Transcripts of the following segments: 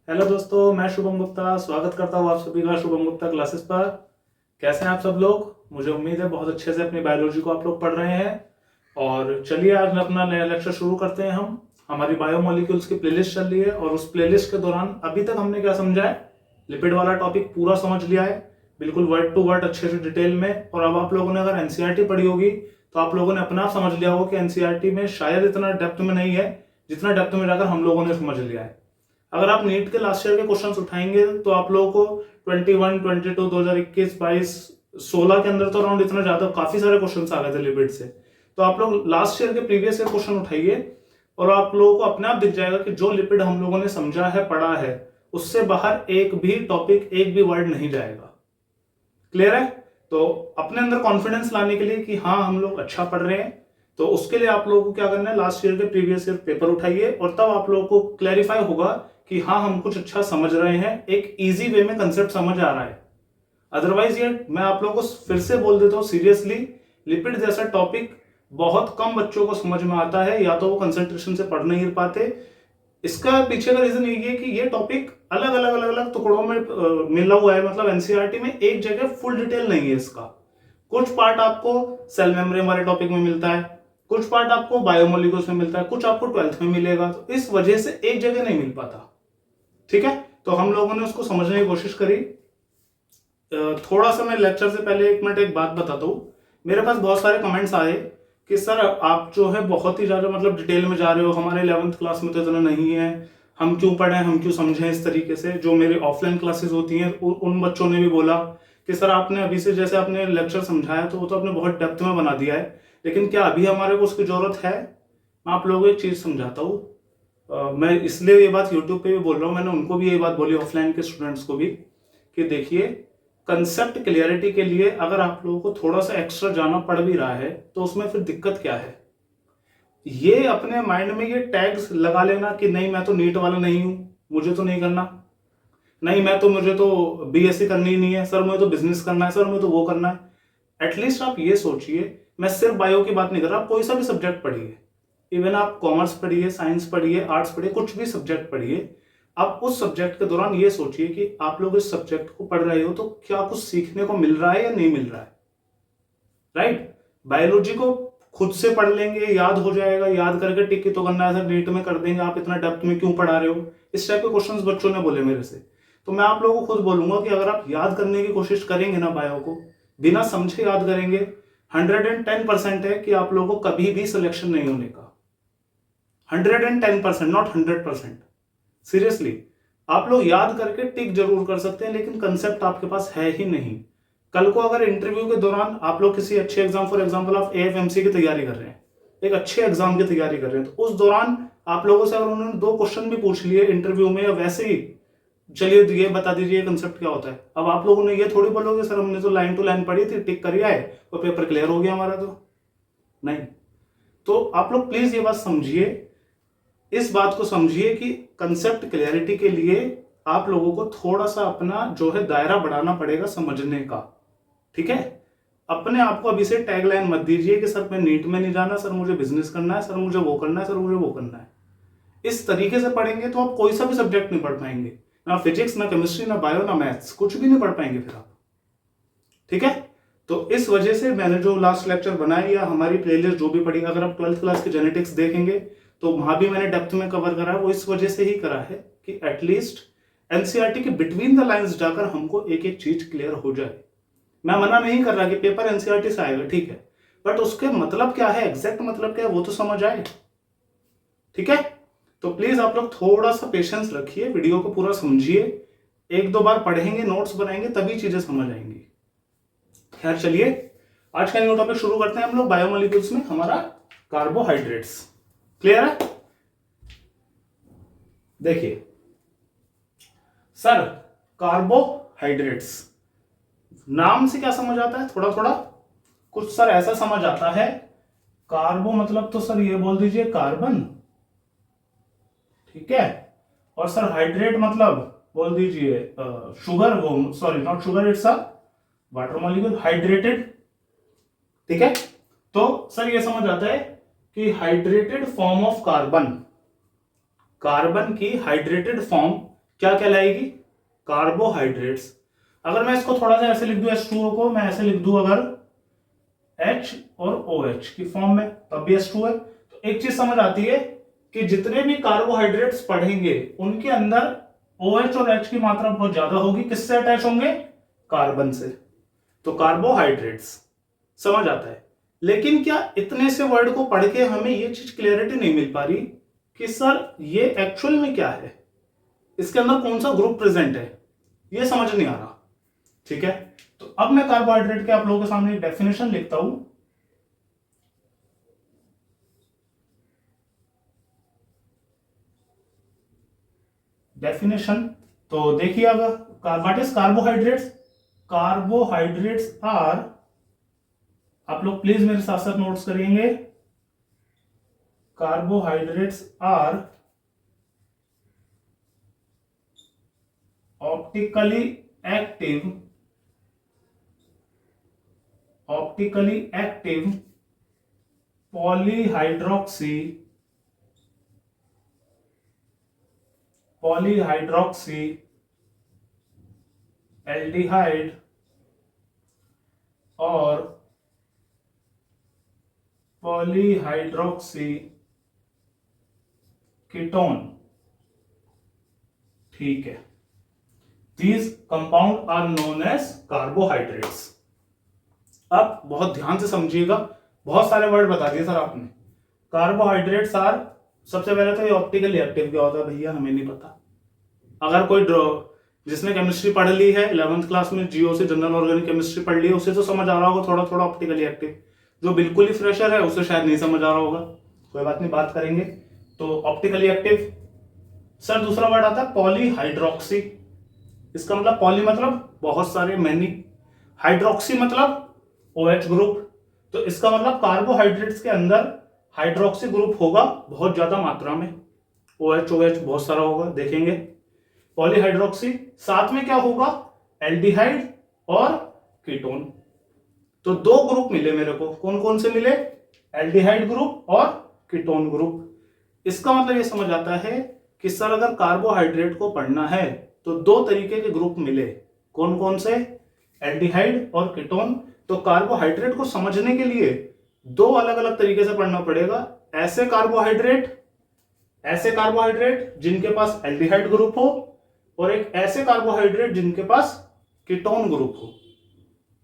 Hello दोस्तों, मैं शुभम गुप्ता स्वागत करता हूँ आप सभी का शुभम गुप्ता क्लासेस पर। कैसे हैं आप सब लोग? मुझे उम्मीद है बहुत अच्छे से अपनी बायोलॉजी को आप लोग पढ़ रहे हैं। और चलिए आज अपना नया लेक्चर शुरू करते हैं। हम हमारी बायोमोलिक्यूल्स की प्लेलिस्ट चल रही है और उस प्लेलिस्ट के दौरान अभी तक हमने क्या समझा है, लिपिड वाला टॉपिक पूरा समझ लिया है, बिल्कुल वर्ड टू वर्ड अच्छे से डिटेल में। और अब आप लोगों ने अगर एनसीईआरटी पढ़ी होगी तो आप लोगों ने अपना आप समझ लिया होगा कि एनसीईआरटी में शायद इतना डेप्थ में नहीं है जितना डेप्थ में जाकर हम लोगों ने समझ लिया है। अगर आप नीट के लास्ट ईयर के क्वेश्चंस उठाएंगे तो आप लोगों को 21, 22, 2021, 22, 16 के अंदर तो अराउंड इतना ज्यादा काफी सारे क्वेश्चंस आ गए थे लिपिड से। तो आप लोग लास्ट ईयर के प्रीवियस ईयर क्वेश्चन उठाइए और आप लोगों को अपने आप दिख जाएगा कि जो लिपिड हम लोगों ने समझा है, पढ़ा है, उससे बाहर एक भी टॉपिक, एक भी वर्ड नहीं जाएगा। क्लियर है? तो अपने अंदर कॉन्फिडेंस लाने के लिए कि हाँ हम लोग अच्छा पढ़ रहे हैं, तो उसके लिए आप लोगों को क्या करना है, लास्ट ईयर के प्रीवियस ईयर पेपर उठाइए और तब आप लोगों को क्लैरिफाई होगा कि हाँ हम कुछ अच्छा समझ रहे हैं, एक इजी वे में कंसेप्ट समझ आ रहा है। अदरवाइज ये मैं आप लोगों को फिर से बोल देता हूँ सीरियसली, लिपिड जैसा टॉपिक बहुत कम बच्चों को समझ में आता है, या तो वो कंसंट्रेशन से पढ़ नहीं पाते। इसका पीछे का रीजन यही है कि ये टॉपिक अलग अलग अलग अलग टुकड़ों में मिला हुआ है। मतलब एनसीईआरटी में एक जगह फुल डिटेल नहीं है इसका। कुछ पार्ट आपको सेल मेम्ब्रेन वाले टॉपिक में मिलता है, कुछ पार्ट आपको बायोमोलिक्यूल्स में मिलता है, कुछ आपको 12th में मिलेगा, तो इस वजह से एक जगह नहीं मिल पाता। ठीक है, तो हम लोगों ने उसको समझने की कोशिश करी। थोड़ा सा मैं लेक्चर से पहले 1 मिनट एक बात बताता हूँ। मेरे पास बहुत सारे कमेंट्स आए कि सर आप जो है बहुत ही ज्यादा मतलब डिटेल में जा रहे हो, हमारे 11th क्लास में तो इतना नहीं है, हम क्यों पढ़ें, हम क्यों समझें इस तरीके से। जो मेरी ऑफलाइन क्लासेस होती हैं उन बच्चों ने भी बोला कि सर आपने अभी से जैसे आपने लेक्चर समझाया तो वो तो आपने बहुत डेप्थ में बना दिया है, लेकिन क्या अभी हमारे को उसकी जरूरत है? मैं आप लोगों को एक चीज समझाता हूँ। मैं इसलिए ये बात यूट्यूब पे भी बोल रहा हूँ, मैंने उनको भी ये बात बोली ऑफलाइन के स्टूडेंट्स को भी, कि देखिए कंसेप्ट क्लियरिटी के लिए अगर आप लोगों को थोड़ा सा एक्स्ट्रा जाना पड़ भी रहा है तो उसमें फिर दिक्कत क्या है? ये अपने माइंड में ये टैग्स लगा लेना कि नहीं मैं तो नीट वाला नहीं हूं, मुझे तो नहीं करना, नहीं मुझे तो बीएससी करनी ही नहीं है, सर मुझे तो बिजनेस करना है, सर मुझे तो वो करना है। एटलीस्ट आप ये सोचिए, मैं सिर्फ बायो की बात नहीं कर रहा, आप कोई सा भी सब्जेक्ट पढ़िए, इवन आप कॉमर्स पढ़िए, साइंस पढ़िए, आर्ट्स पढ़िए, कुछ भी सब्जेक्ट पढ़िए, आप उस सब्जेक्ट के दौरान ये सोचिए कि आप लोग इस सब्जेक्ट को पढ़ रहे हो तो क्या कुछ सीखने को मिल रहा है या नहीं मिल रहा है। राइट? बायोलॉजी को खुद से पढ़ लेंगे, याद हो जाएगा, याद करके टिक तो करना है, सर नीट में कर देंगे, आप इतना डेप्थ में क्यों पढ़ा रहे हो, इस टाइप के क्वेश्चंस बच्चों ने बोले मेरे से। तो मैं आप लोगों को खुद बोलूंगा कि अगर आप याद करने की कोशिश करेंगे ना, बायो को बिना समझे याद करेंगे, 110% है कि आप लोगों को कभी भी सिलेक्शन नहीं होने का। 110%, नॉट 100%। सीरियसली, आप लोग याद करके टिक जरूर कर सकते हैं, लेकिन कंसेप्ट आपके पास है ही नहीं। कल को अगर इंटरव्यू के दौरान आप लोग किसी अच्छे एग्जाम, फॉर एग्जांपल आप एएफएमसी की तैयारी कर रहे हैं, एक अच्छे एग्जाम की तैयारी कर रहे हैं, तो उस दौरान आप लोगों से अगर उन्होंने 2 क्वेश्चन भी पूछ लिए इंटरव्यू में या वैसे ही, चलिए ये बता दीजिए कंसेप्ट क्या होता है, अब आप लोगों ने ये थोड़ी बोलोगे सर हमने तो लाइन टू लाइन पढ़ी थी, टिक कर आए और पेपर क्लियर हो गया हमारा, तो नहीं। तो आप लोग प्लीज ये बात समझिए, इस बात को समझिए कि कंसेप्ट क्लियरिटी के लिए आप लोगों को थोड़ा सा अपना जो है दायरा बढ़ाना पड़ेगा समझने का। ठीक है? अपने आप को अभी से टैगलाइन मत दीजिए कि सर मैं नीट में नहीं जाना, सर मुझे बिजनेस करना है, सर मुझे वो करना है, सर मुझे वो करना है। इस तरीके से पढ़ेंगे तो आप कोई सा भी सब्जेक्ट नहीं पढ़ पाएंगे, ना फिजिक्स, ना केमिस्ट्री, ना बायो, ना मैथ्स, कुछ भी नहीं पढ़ पाएंगे फिर आप। ठीक है? तो इस वजह से मैंने जो लास्ट लेक्चर बनाया या हमारी प्लेलिस्ट जो भी पढ़ी, अगर आप 12th क्लास की जेनेटिक्स देखेंगे तो वहां भी मैंने डेप्थ में कवर करा है। वो इस वजह से ही करा है कि एटलीस्ट एनसीईआरटी के बिटवीन द लाइंस जाकर हमको एक एक चीज क्लियर हो जाए। मैं मना नहीं कर रहा कि पेपर एनसीईआरटी से आएगा, ठीक है, बट उसके मतलब क्या है, एग्जैक्ट मतलब क्या है, वो तो समझ आए। ठीक है? तो प्लीज आप लोग थोड़ा सा पेशेंस रखिए, वीडियो को पूरा समझिए, 1-2 बार पढ़ेंगे, नोट्स बनाएंगे, तभी चीजें समझ आएंगी। खैर चलिए, आज का न्यू टॉपिक शुरू करते हैं हम लोग बायोमोलिक्यूल्स में, हमारा कार्बोहाइड्रेट्स। क्लियर है? देखिए सर, कार्बोहाइड्रेट्स नाम से क्या समझ आता है, थोड़ा थोड़ा कुछ सर ऐसा समझ आता है। कार्बो मतलब तो सर ये बोल दीजिए कार्बन, ठीक है, और सर हाइड्रेट मतलब बोल दीजिए शुगर, वो sorry not sugar, it's a water molecule, hydrated. ठीक है? तो सर ये समझ आता है कि hydrated form of carbon, carbon की हाइड्रेटेड फॉर्म क्या कहलाएगी? कार्बोहाइड्रेट्स। अगर मैं इसको थोड़ा सा ऐसे लिख दूं, H2O को मैं ऐसे लिख दूं अगर H और OH की फॉर्म में, तब भी H2 है। तो एक चीज समझ आती है कि जितने भी कार्बोहाइड्रेट्स पढ़ेंगे उनके अंदर OH और H की मात्रा बहुत ज्यादा होगी। किससे अटैच होंगे? कार्बन से। तो कार्बोहाइड्रेट्स समझ आता है। लेकिन क्या इतने से वर्ड को पढ़ के हमें ये चीज क्लियरिटी नहीं मिल पा रही कि सर ये एक्चुअल में क्या है, इसके अंदर कौन सा ग्रुप प्रेजेंट है, ये समझ नहीं आ रहा। ठीक है, तो अब मैं कार्बोहाइड्रेट के आप लोगों के सामने एक डेफिनेशन लिखता हूं। डेफिनेशन तो देखिए, अब what is carbohydrates? Carbohydrates are, आप लोग प्लीज मेरे साथ साथ नोट्स करेंगे। Carbohydrates are optically active, optically active polyhydroxy, polyhydroxy aldehyde और पॉलीहाइड्रोक्सी कीटोन। ठीक है, these compound are known as carbohydrates. अब बहुत ध्यान से समझिएगा, बहुत सारे वर्ड बता दिए सर आपने। कार्बोहाइड्रेट्स आर, सबसे पहले तो ये ऑप्टिकली एक्टिव क्या होता है भैया, हमें नहीं पता। अगर कोई जिसने केमिस्ट्री पढ़ ली है 11th क्लास में, जीओ से जनरल ऑर्गेनिक केमिस्ट्री पढ़ ली है, उसे तो समझ आ रहा होगा थोड़ा थोड़ा ऑप्टिकली एक्टिव। जो बिल्कुल ही फ्रेशर है उसे शायद नहीं समझ आ रहा होगा, कोई बात नहीं, बात करेंगे। तो ऑप्टिकली एक्टिव। सर दूसरा वर्ड आता है पॉलीहाइड्रोक्सी। इसका मतलब पॉली मतलब बहुत सारे, मैनी, हाइड्रोक्सी मतलब OH ग्रुप। तो इसका मतलब कार्बोहाइड्रेट्स के अंदर हाइड्रोक्सी ग्रुप होगा बहुत ज्यादा मात्रा में, OH बहुत सारा होगा, देखेंगे। पॉलीहाइड्रोक्सी, साथ में क्या होगा? एल्डिहाइड और कीटोन। तो दो ग्रुप मिले मेरे को, कौन कौन से मिले? एल्डिहाइड ग्रुप और कीटोन ग्रुप। इसका मतलब ये समझ आता है कि सर अगर कार्बोहाइड्रेट को पढ़ना है तो दो तरीके के ग्रुप मिले, कौन कौन से? एल्डिहाइड और कीटोन। तो कार्बोहाइड्रेट को समझने के लिए दो अलग अलग तरीके से पढ़ना पड़ेगा। ऐसे कार्बोहाइड्रेट, ऐसे कार्बोहाइड्रेट जिनके पास एल्डिहाइड ग्रुप हो, और एक ऐसे कार्बोहाइड्रेट जिनके पास कीटोन ग्रुप हो।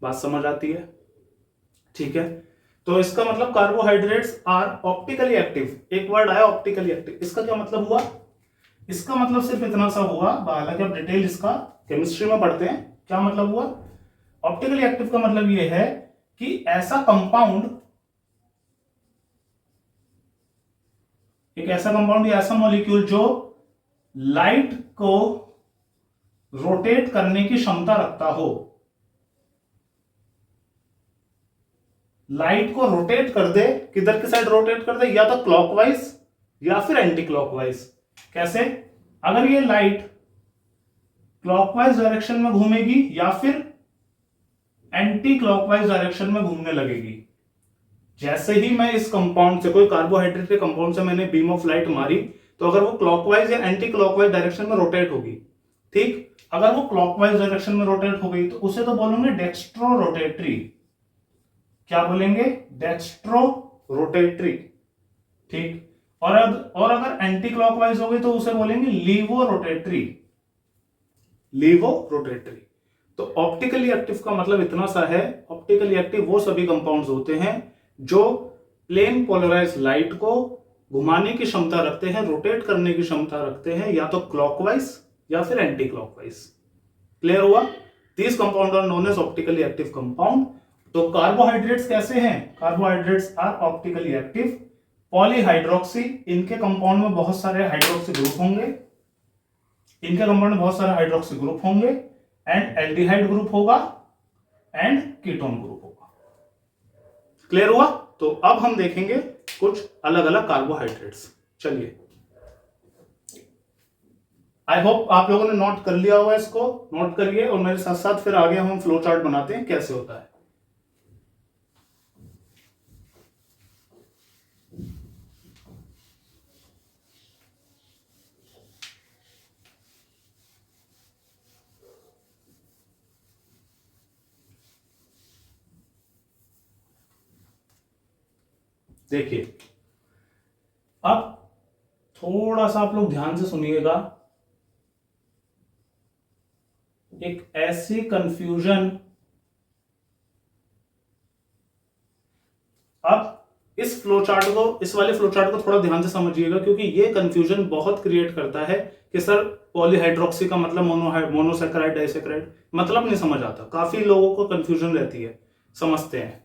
बात समझ आती है? ठीक है, तो इसका मतलब कार्बोहाइड्रेट्स आर ऑप्टिकली एक्टिव। एक वर्ड आया ऑप्टिकली एक्टिव, इसका क्या मतलब हुआ? इसका मतलब सिर्फ इतना सा हुआ, हालांकि अब डिटेल इसका केमिस्ट्री में पढ़ते हैं। क्या मतलब हुआ? ऑप्टिकली एक्टिव का मतलब यह है कि ऐसा कंपाउंड, एक ऐसा कंपाउंड या ऐसा मॉलिक्यूल जो लाइट को रोटेट करने की क्षमता रखता हो, लाइट को रोटेट कर दे, किधर की साइड रोटेट कर दे? या तो क्लॉकवाइज या फिर एंटी क्लॉकवाइज। कैसे? अगर ये लाइट क्लॉकवाइज डायरेक्शन में घूमेगी या फिर एंटी क्लॉकवाइज डायरेक्शन में घूमने लगेगी। जैसे ही मैं इस कंपाउंड से, कोई कार्बोहाइड्रेट के कंपाउंड से मैंने बीम ऑफ लाइट मारी, तो अगर वो क्लॉकवाइज या एंटी क्लॉकवाइज डायरेक्शन में रोटेट होगी, ठीक, अगर वो क्लॉकवाइज डायरेक्शन में रोटेट हो गई तो उसे तो बोलेंगे डेक्स्ट्रो रोटेटरी। क्या बोलेंगे? Dextro rotatory. ठीक, और अगर एंटी क्लॉकवाइज हो गई तो उसे बोलेंगे लीवो रोटेटरी, लीवो रोटेटरी। तो ऑप्टिकली एक्टिव का मतलब इतना सा है, ऑप्टिकली एक्टिव वो सभी कंपाउंड्स होते हैं जो प्लेन पोलराइज लाइट को घुमाने की क्षमता रखते हैं, रोटेट करने की क्षमता रखते हैं, या तो क्लॉकवाइज या फिर एंटी क्लॉकवाइज। क्लियर हुआ? These compound are known as optically active compound. तो कार्बोहाइड्रेट्स कैसे हैं? Carbohydrates are optically active. Polyhydroxy, इनके कंपाउंड में बहुत सारे हाइड्रोक्सी ग्रुप होंगे, इनके कंपाउंड में बहुत सारे हाइड्रोक्सी ग्रुप होंगे, एंड एल्डिहाइड ग्रुप होगा एंड कीटोन ग्रुप होगा। क्लियर हुआ? तो अब हम देखेंगे कुछ अलग अलग कार्बोहाइड्रेट्स। चलिए, आई होप आप लोगों ने नोट कर लिया होगा, इसको नोट करिए और मेरे साथ साथ फिर आगे हम फ्लो चार्ट बनाते हैं कैसे होता है। देखिए, अब थोड़ा सा आप लोग ध्यान से सुनिएगा। एक ऐसी कंफ्यूजन, अब इस इस वाले फ्लो चार्ट को थोड़ा ध्यान से समझिएगा, क्योंकि ये कंफ्यूजन बहुत क्रिएट करता है कि सर पॉलीहाइड्रोक्सी का मतलब मोनोसैकेराइड डाइसैकेराइड, मतलब नहीं समझ आता। काफी लोगों को कंफ्यूजन रहती है, समझते हैं।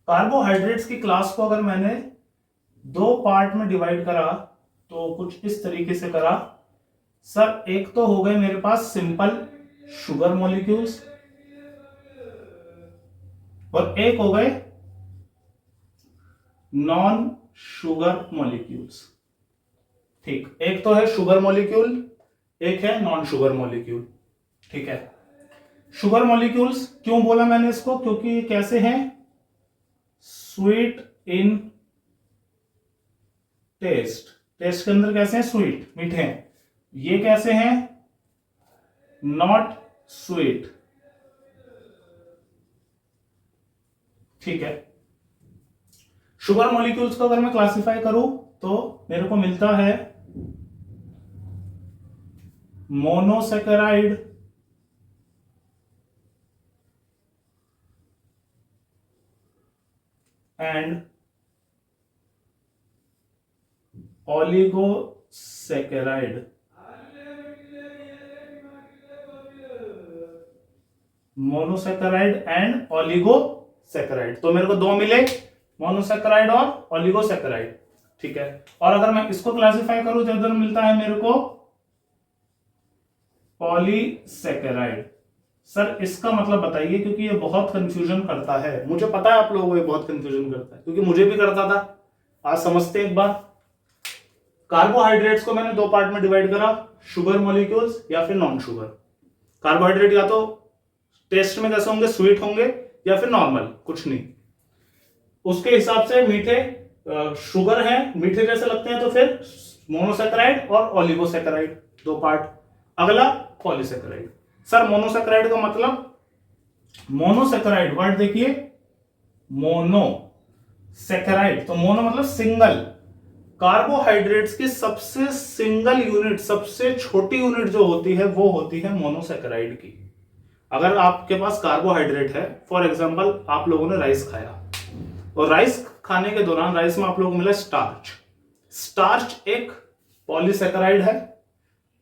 कार्बोहाइड्रेट्स की क्लास को अगर मैंने दो पार्ट में डिवाइड करा तो कुछ इस तरीके से करा। सर एक तो हो गए मेरे पास सिंपल शुगर मॉलिक्यूल्स, और एक हो गए नॉन शुगर मॉलिक्यूल्स। ठीक, एक तो है शुगर मॉलिक्यूल, एक है नॉन शुगर मॉलिक्यूल। ठीक है, शुगर मॉलिक्यूल्स क्यों बोला मैंने इसको, क्योंकि ये कैसे हैं, स्वीट इन टेस्ट, टेस्ट के अंदर कैसे हैं, स्वीट, मीठे हैं। ये कैसे हैं, नॉट स्वीट। ठीक है, शुगर मॉलिक्यूल्स को अगर मैं क्लासिफाई करूं तो मेरे को मिलता है मोनोसैकेराइड, एंड ऑलिगोसैकेराइड। मोनोसैकेराइड एंड ऑलिगोसैकेराइड, तो मेरे को दो मिले, मोनोसैकेराइड और ऑलिगोसैकेराइड। ठीक है, और अगर मैं इसको क्लासिफाई करूं तो इधर मिलता है मेरे को पॉलीसैकेराइड। सर इसका मतलब बताइए, क्योंकि ये बहुत कंफ्यूजन करता है, मुझे पता है आप लोगों को ये बहुत कंफ्यूजन करता है, क्योंकि मुझे भी करता था। आज समझते हैं एक बार। कार्बोहाइड्रेट्स को मैंने दो पार्ट में डिवाइड करा, शुगर मॉलिक्यूल्स या फिर नॉन शुगर। कार्बोहाइड्रेट या तो टेस्ट में कैसे होंगे, स्वीट होंगे या फिर नॉर्मल, कुछ नहीं। उसके हिसाब से मीठे, शुगर है, मीठे जैसे लगते हैं, तो फिर मोनोसैकेराइड और ऑलिगोसैकेराइड, दो पार्ट। अगला पॉलीसैकेराइड। सर मोनोसैकेराइड का मतलब, मोनोसैकेराइड वर्ड देखिए, मोनोसैकेराइड, तो मोनो मतलब सिंगल। कार्बोहाइड्रेट्स की सबसे सिंगल यूनिट, सबसे छोटी यूनिट जो होती है वो होती है मोनोसैकेराइड की। अगर आपके पास कार्बोहाइड्रेट है, फॉर एग्जांपल आप लोगों ने राइस खाया, और राइस खाने के दौरान राइस में आप लोगों को मिला स्टार्च। स्टार्च एक पॉलीसैकेराइड है।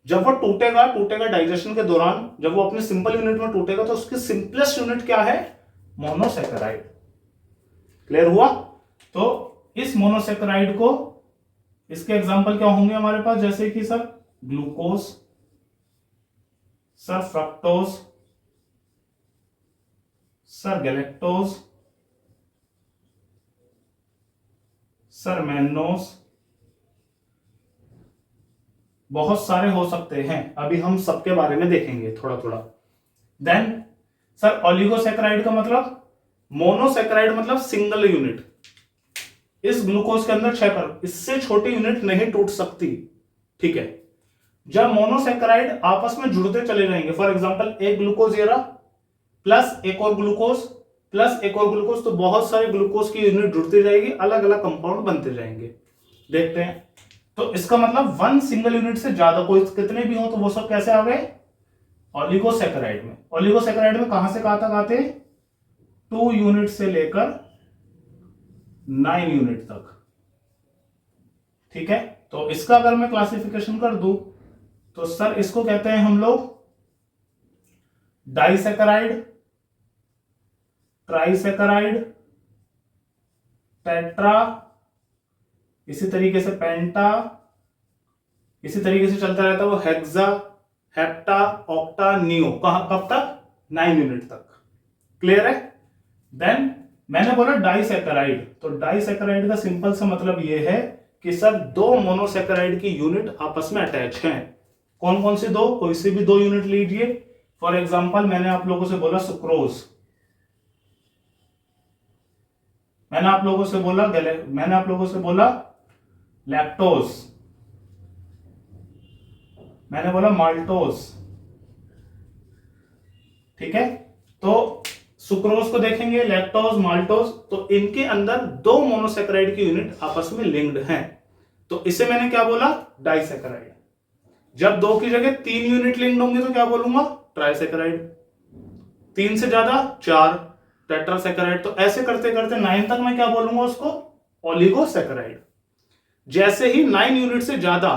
जब वो टूटेगा डाइजेशन के दौरान, जब वो अपने सिंपल यूनिट में टूटेगा, तो उसकी सिंपलेस्ट यूनिट क्या है, मोनोसैकेराइड। क्लियर हुआ? तो इस मोनोसैकेराइड को, इसके एग्जांपल क्या होंगे हमारे पास, जैसे कि sir glucose, sir fructose, sir galactose, sir mannose, बहुत सारे हो सकते हैं, अभी हम सबके बारे में देखेंगे थोड़ा थोड़ा। देन सर ऑलिगोसैकेराइड का मतलब, मोनोसैकेराइड मतलब सिंगल यूनिट। इस ग्लूकोज के अंदर 6 कार्बन, इससे छोटी यूनिट नहीं टूट सकती। ठीक है, जब मोनोसैकेराइड आपस में जुड़ते चले जाएंगे, फॉर एग्जांपल एक ग्लूकोज ये रहा, प्लस एक और ग्लूकोज, प्लस एक और ग्लूकोज, तो बहुत सारे ग्लूकोज की यूनिट जुड़ती जाएगी, अलग अलग कंपाउंड बनते जाएंगे। देखते हैं, तो इसका मतलब वन सिंगल यूनिट से ज्यादा, कोई कितने भी हो तो वो सब कैसे आ गए, ऑलिगोसैकेराइड में। ऑलिगोसैकेराइड में कहां से कहां तक आते, 2 यूनिट से लेकर 9 यूनिट तक। ठीक है, तो इसका अगर मैं क्लासिफिकेशन कर दूं तो सर इसको कहते हैं हम लोग डाइसैकेराइड, ट्राइसैकेराइड, टेट्रा, इसी तरीके से पेंटा, इसी तरीके से चलता रहता है वो, हेक्सा, हेप्टा, ऑक्टा, नियो, कब तक, 9 यूनिट तक। क्लियर है? देन मैंने बोला डाइसैकेराइड, तो डाइसैकेराइड का सिंपल सा मतलब ये है कि सर दो मोनोसैकेराइड की यूनिट आपस में अटैच हैं। कौन कौन सी दो, कोई सी भी दो यूनिट लीजिए। फॉर एग्जांपल मैंने आप लोगों से बोला सुक्रोज, मैंने आप लोगों से बोला लैक्टोज, मैंने बोला माल्टोज। ठीक है, तो सुक्रोज को देखेंगे, लैक्टोज, माल्टोज, तो इनके अंदर दो मोनोसेकेराइड की यूनिट आपस में लिंक्ड हैं, तो इसे मैंने क्या बोला, डाइसेकेराइड। जब दो की जगह तीन यूनिट लिंक्ड होंगे तो क्या बोलूंगा, ट्राइसेकेराइड। तीन से ज्यादा चार, टेट्रासेकेराइड। तो ऐसे करते करते 9 तक मैं क्या बोलूंगा उसको, ओलिगोसेकेराइड। जैसे ही 9 यूनिट से ज्यादा,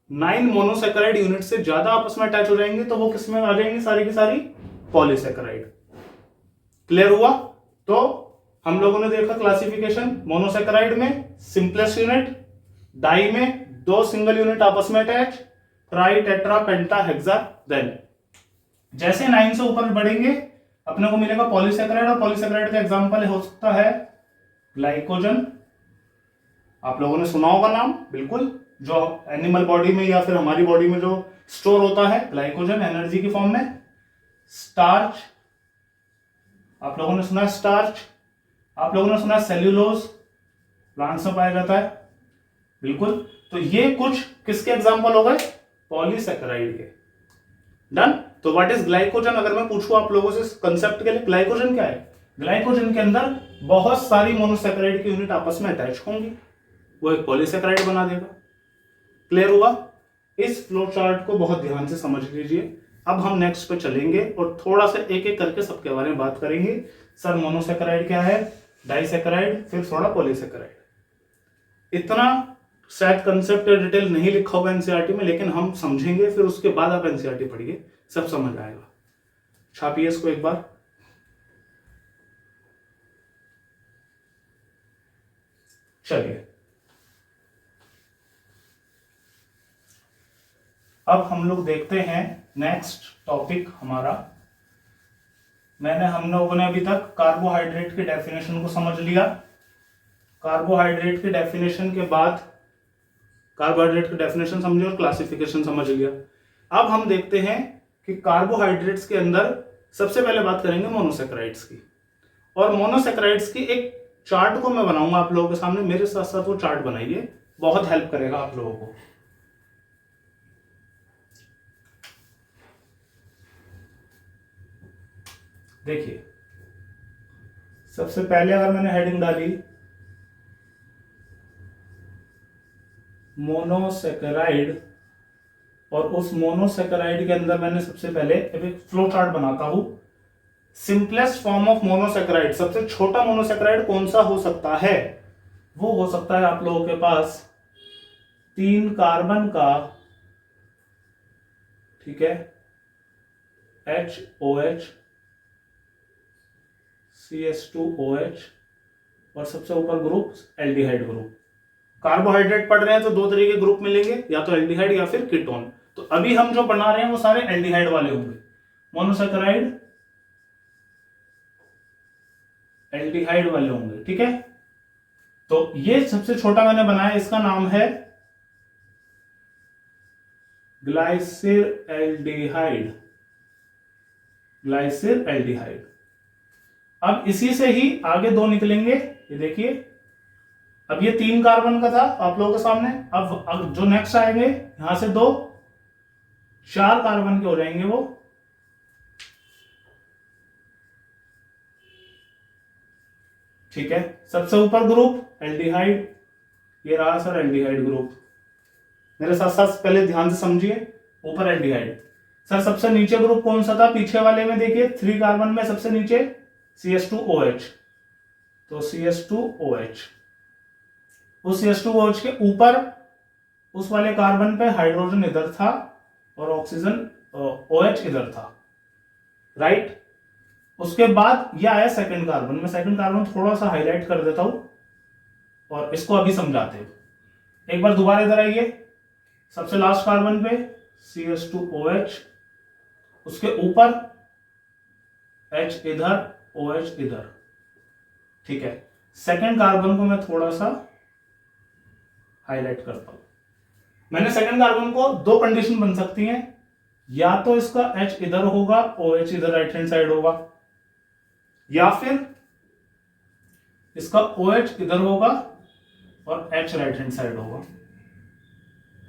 9 मोनोसेकेराइड यूनिट से ज्यादा आपस में अटैच हो जाएंगे तो वो किस में आ जाएंगी, सारी की सारी पॉलीसेकेराइड। क्लियर हुआ? तो हम लोगों ने देखा क्लासिफिकेशन, मोनोसेकेराइड में सिंपलेस्ट यूनिट, डाई में दो सिंगल यूनिट आपस में अटैच, ट्राई, टेट्रा, पेंटा, हेक्सा। देन जैसे 9 से ऊपर बढ़ेंगे अपने को मिलेगा पॉलीसेकेराइड, और पॉलीसेकेराइड का एग्जांपल हो सकता है ग्लाइकोजन। आप लोगों ने सुना होगा नाम, बिल्कुल, जो एनिमल बॉडी में या फिर हमारी बॉडी में जो स्टोर होता है ग्लाइकोजन एनर्जी की फॉर्म में। स्टार्च, आप लोगों ने सुना है स्टार्च। आप लोगों ने सुना है सेल्यूलोज, प्लांट्स में पाया जाता है, बिल्कुल। तो ये कुछ किसके एग्जांपल हो गए, पॉलीसेकेराइड के। डन। तो व्हाट इज ग्लाइकोजन, अगर मैं पूछूं आप लोगों से कंसेप्ट के लिए, ग्लाइकोजन क्या है? ग्लाइकोजन के अंदर बहुत सारी मोनोसेकेराइड की यूनिट आपस में अटैच होंगी, वो एक पॉलीसेकेराइड बना देगा। क्लियर हुआ? इस फ्लो चार्ट को बहुत ध्यान से समझ लीजिए। अब हम नेक्स्ट पे चलेंगे और थोड़ा सा एक एक करके सबके बारे में बात करेंगे। सर मोनोसेकेराइड क्या है, डाइसेकेराइड, फिर थोड़ा पॉलीसेकेराइड। इतना शायद कंसेप्ट या डिटेल नहीं लिखा होगा एनसीईआरटी में, लेकिन हम समझेंगे, फिर उसके बाद आप एनसीईआरटी पढ़िए, सब समझ आएगा। छापिए इसको एक बार। चलिए अब हम लोग देखते हैं नेक्स्ट टॉपिक हमारा। हम लोगों ने अभी तक कार्बोहाइड्रेट की डेफिनेशन को समझ लिया। कार्बोहाइड्रेट की डेफिनेशन के बाद कार्बोहाइड्रेट की डेफिनेशन समझे और क्लासिफिकेशन समझ लिया। अब हम देखते हैं कि कार्बोहाइड्रेट्स के अंदर सबसे पहले बात करेंगे मोनोसेकेराइड्स की। और मोनोसेकेराइड्स की एक चार्ट को मैं बनाऊंगा आप लोगों के सामने, मेरे साथ साथ वो चार्ट बनाइए, बहुत हेल्प करेगा आप लोगों को। देखिए सबसे पहले अगर मैंने हेडिंग डाली मोनोसेकेराइड, और उस मोनोसेकेराइड के अंदर मैंने सबसे पहले एक फ्लो चार्ट बनाता हूं। सिंपलेस्ट फॉर्म ऑफ मोनोसेकेराइड, सबसे छोटा मोनोसेकेराइड कौन सा हो सकता है? वो हो सकता है आप लोगों के पास 3 कार्बन का, ठीक है, HOH, CH2OH, और सबसे ऊपर ग्रुप एल्डिहाइड ग्रुप। कार्बोहाइड्रेट पढ़ रहे हैं तो दो तरीके के ग्रुप मिलेंगे, या तो एल्डिहाइड या फिर कीटोन। तो अभी हम जो बना रहे हैं वो सारे एल्डिहाइड वाले होंगे। मोनोसेकेराइड एल्डिहाइड वाले होंगे, ठीक है। तो ये सबसे छोटा मैंने बनाया, इसका नाम है ग्लाइसिर एल्डिहाइड। ग्लाइसिर एल्डिहाइड। अब इसी से ही आगे दो निकलेंगे, ये देखिए। अब ये 3 कार्बन का था आप लोगों के सामने, अब जो नेक्स्ट आएंगे यहां से 2 4 कार्बन के हो जाएंगे वो। ठीक है, सबसे ऊपर ग्रुप एल्डिहाइड, ये रहा सर एल्डिहाइड ग्रुप। मेरे साथ साथ पहले ध्यान से समझिए, ऊपर एल्डिहाइड। सर सबसे नीचे ग्रुप कौन सा था पीछे वाले में? देखिए 3 कार्बन में सबसे नीचे CH2OH, तो CH2OH। उस CH2OH के ऊपर उस वाले कार्बन पे हाइड्रोजन इधर था और ऑक्सीजन OH इधर था, राइट। उसके बाद ये आया सेकंड कार्बन में। सेकंड कार्बन थोड़ा सा हाईलाइट कर देता हूं और इसको अभी समझाते हैं। एक बार दोबारा इधर आइए, सबसे लास्ट कार्बन पे CH2OH, उसके ऊपर H इधर, OH इधर, ठीक है। सेकंड कार्बन को मैं थोड़ा सा हाईलाइट करता हूं। मैंने सेकंड कार्बन को दो कंडीशन बन सकती हैं, या तो इसका H इधर होगा, OH इधर राइट हैंड साइड होगा, या फिर इसका OH इधर होगा और H राइट हैंड साइड होगा,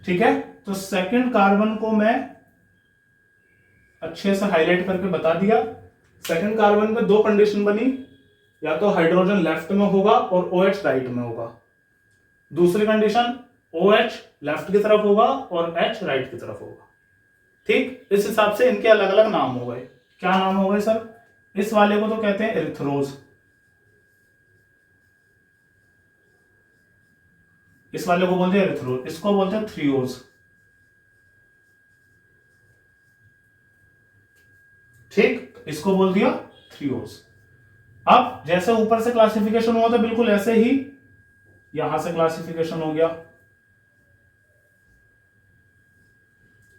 ठीक है। तो सेकंड कार्बन को मैं अच्छे से हाईलाइट करके बता दिया। सेकंड कार्बन पे दो कंडीशन बनी, या तो हाइड्रोजन लेफ्ट में होगा और OH राइट में होगा। दूसरी कंडीशन OH लेफ्ट की तरफ होगा और H राइट की तरफ होगा। ठीक, इस हिसाब से इनके अलग अलग नाम हो गए। क्या नाम हो गए सर? इस वाले को तो कहते हैं एरिथ्रोज, इस वाले को बोलते हैं एरिथ्रोज, इसको बोलते हैं थ्रियोज। ठीक, इसको बोल दिया थ्रियोज। अब जैसे ऊपर से क्लासिफिकेशन हुआ था बिल्कुल ऐसे ही यहां से क्लासिफिकेशन हो गया।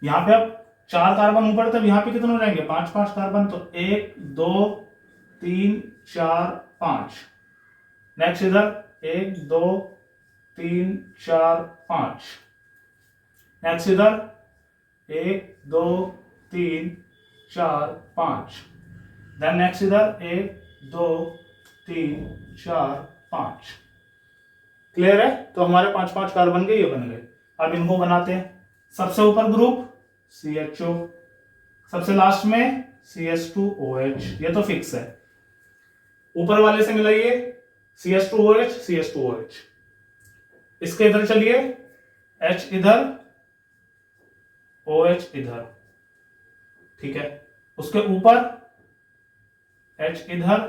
यहां पे अब 4 कार्बन ऊपर, तब यहां पे कितने रहेंगे? 5-5 कार्बन, तो 1 2 3 4 5। नेक्स्ट इधर 1 2 3 4 5। नेक्स्ट इधर 1 2 3 4 5। देन नेक्स्ट इधर 1 2 3 4 5। क्लियर है? तो हमारे 5-5 कार्बन के ये बन गए। अब इनको बनाते हैं। सबसे ऊपर ग्रुप CHO, सबसे लास्ट में CH2OH, ये तो फिक्स है। ऊपर वाले से मिलाइए CH2OH CH2OH। इसके इधर चलिए, H इधर OH इधर, ठीक है। उसके ऊपर H इधर